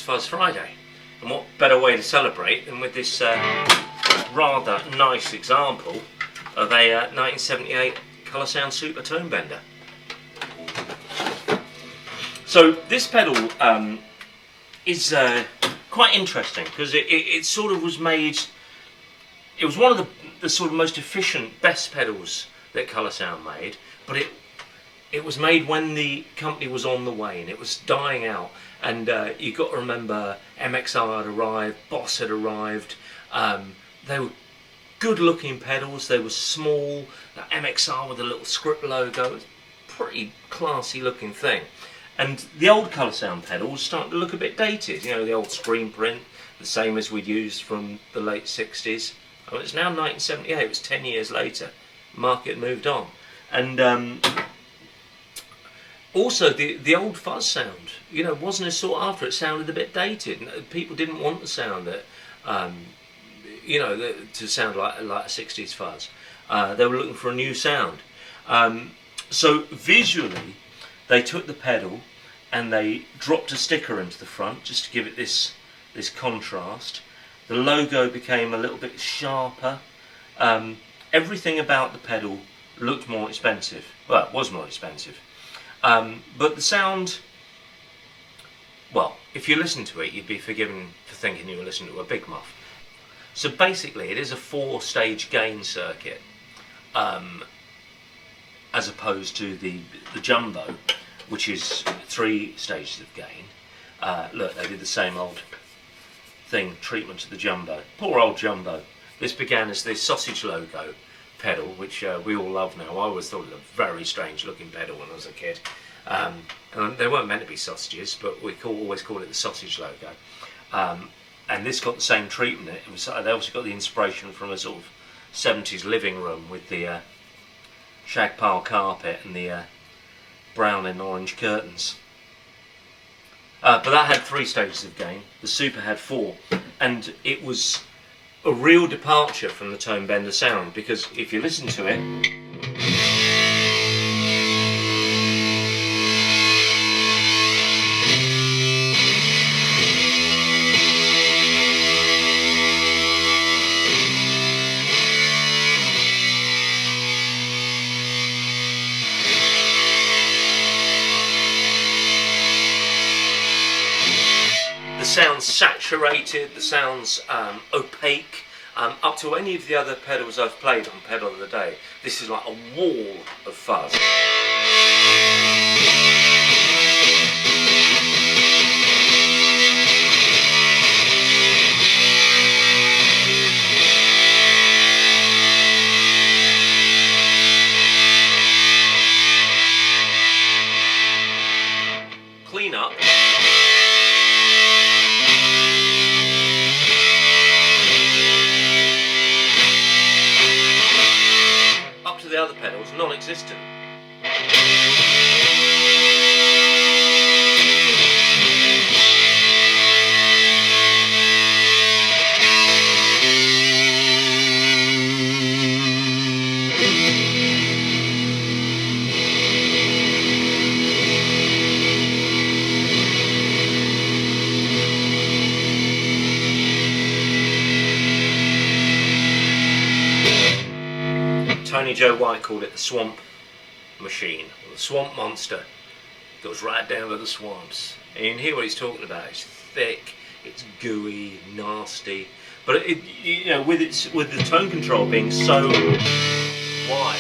Fuzz Friday, and what better way to celebrate than with this rather nice example of a 1978 Colorsound Supa Tonebender. So this pedal is quite interesting because it sort of was made. It was one of the sort of most efficient, best pedals that Colorsound made, but it was made when the company was on the wane. It was dying out, and you've got to remember MXR had arrived, Boss had arrived. They were good-looking pedals. They were small. The MXR with a little script logo. It was a pretty classy-looking thing. And the old Colorsound pedal was starting to look a bit dated. You know, the old screen print, the same as we'd used from the late 60s. Oh, it's now 1978. It was 10 years later. The market moved on. And also, the old fuzz sound, you know, wasn't as sought after. It sounded a bit dated. People didn't want the sound that, you know, to sound like a 60s fuzz. They were looking for a new sound. So visually, they took the pedal and they dropped a sticker into the front just to give it this contrast. The logo became a little bit sharper. Everything about the pedal looked more expensive. Well, it was more expensive. But the sound, well, if you listen to it, you'd be forgiven for thinking you were listening to a big muff. So basically, it is a 4-stage gain circuit, as opposed to the jumbo, which is 3 stages of gain. Look, they did the same old thing, treatment to the jumbo. Poor old jumbo. This began as this sausage logo pedal, which we all love now. I always thought it was a very strange looking pedal when I was a kid. And they weren't meant to be sausages, but we always called it the sausage logo. And this got the same treatment. They also got the inspiration from a sort of 70s living room with the shag pile carpet and the brown and orange curtains. But that had 3 stages of gain. The Supa had 4, and it was a real departure from the Tonebender sound, because if you listen to it, the sound's saturated, the sound's opaque. Up to any of the other pedals I've played on Pedal of the Day, this is like a wall of fuzz. Clean up. The other pedals, non-existent. Tony Joe White called it the swamp machine, or the swamp monster. It goes right down to the swamps. And you can hear what he's talking about. It's thick, it's gooey, nasty, but you know, with the tone control being so wide.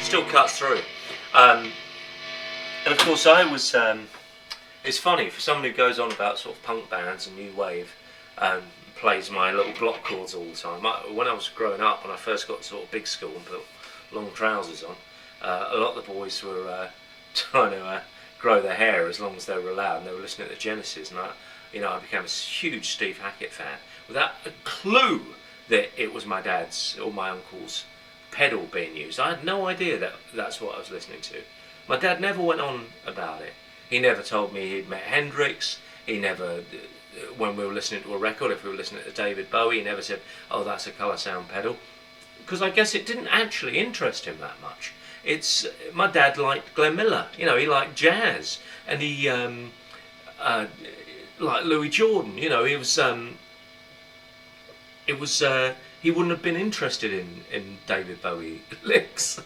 Still cuts through. And of course I was, it's funny, for someone who goes on about sort of punk bands and new wave and plays my little block chords all the time. When I was growing up, when I first got to sort of big school and put long trousers on, a lot of the boys were trying to grow their hair as long as they were allowed, and they were listening to Genesis, and I became a huge Steve Hackett fan without a clue that it was my dad's or my uncle's pedal being used. I had no idea that that's what I was listening to. My dad never went on about it. He never told me he'd met Hendrix. He never when we were listening to a record, if we were listening to David Bowie, he never said, "Oh, that's a Colorsound pedal," because I guess it didn't actually interest him that much. It's my dad liked Glenn Miller, you know, he liked jazz, and he like Louis Jordan, you know, he wouldn't have been interested in David Bowie licks.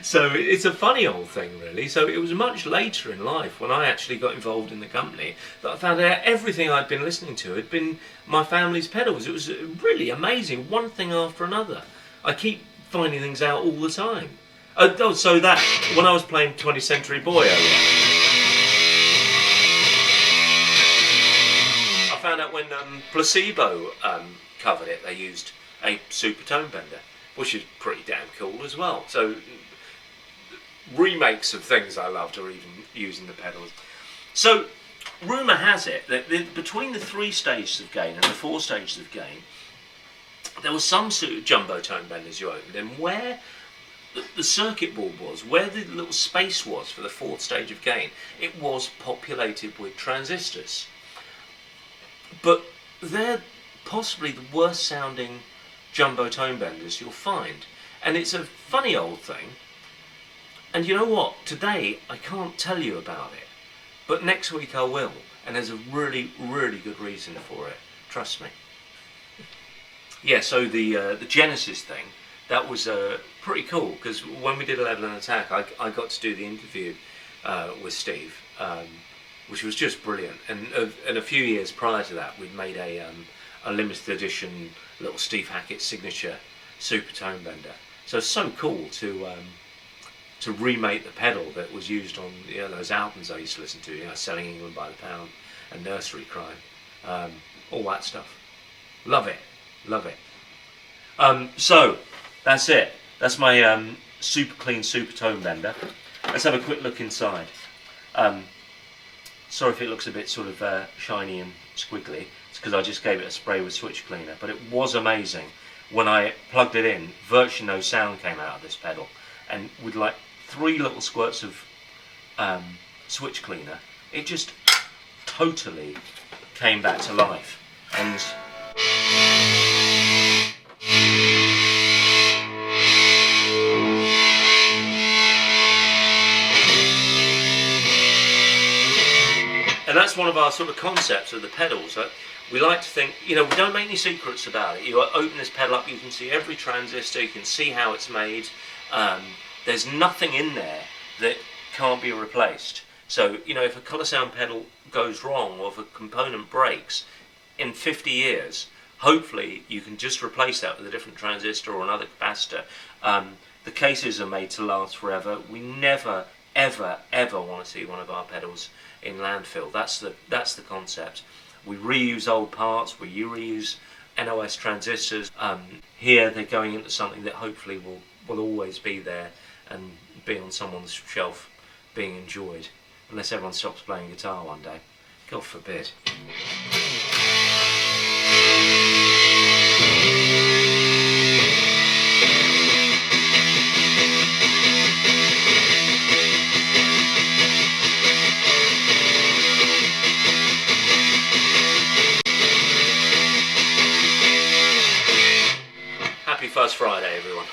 So it's a funny old thing, really. So it was much later in life, when I actually got involved in the company, that I found out everything I'd been listening to had been my family's pedals. It was really amazing, one thing after another. I keep finding things out all the time. Oh, so that, when I was playing 20th Century Boy earlier, I found out when Placebo covered it, they used a Supa Tonebender, which is pretty damn cool as well. So remakes of things I loved are even using the pedals. So rumour has it that between the 3 stages of gain and the 4 stages of gain, there was some jumbo Tonebenders you opened, and where the circuit board was, where the little space was for the 4th stage of gain, it was populated with transistors. But they're possibly the worst sounding jumbo Tonebenders you'll find, and it's a funny old thing. And you know what, today I can't tell you about it, but next week I will, and there's a really good reason for it, trust me. Yeah, so the Genesis thing, that was pretty cool, because when we did Level and Attack, I got to do the interview with Steve, which was just brilliant. And a few years prior to that, we'd made a limited edition little Steve Hackett signature Supa Tonebender. So cool to remake the pedal that was used on, you know, those albums I used to listen to, you know, Selling England by the Pound and Nursery Crime, all that stuff. Love it, love it. So that's it. That's my super clean Supa Tonebender. Let's have a quick look inside. Sorry if it looks a bit sort of shiny and squiggly. It's because I just gave it a spray with switch cleaner, but it was amazing. When I plugged it in, virtually no sound came out of this pedal, and with like 3 little squirts of switch cleaner, it just totally came back to life. And that's one of our sort of concepts of the pedals. We like to think, you know, we don't make any secrets about it. You open this pedal up, you can see every transistor, you can see how it's made. There's nothing in there that can't be replaced. So, you know, if a Colorsound pedal goes wrong or if a component breaks, in 50 years, hopefully you can just replace that with a different transistor or another capacitor. The cases are made to last forever. We never, ever want to see one of our pedals in landfill. That's the concept. We reuse old parts, we reuse NOS transistors. Here they're going into something that hopefully will always be there and be on someone's shelf being enjoyed, unless everyone stops playing guitar one day. God forbid. Happy First Friday, everyone.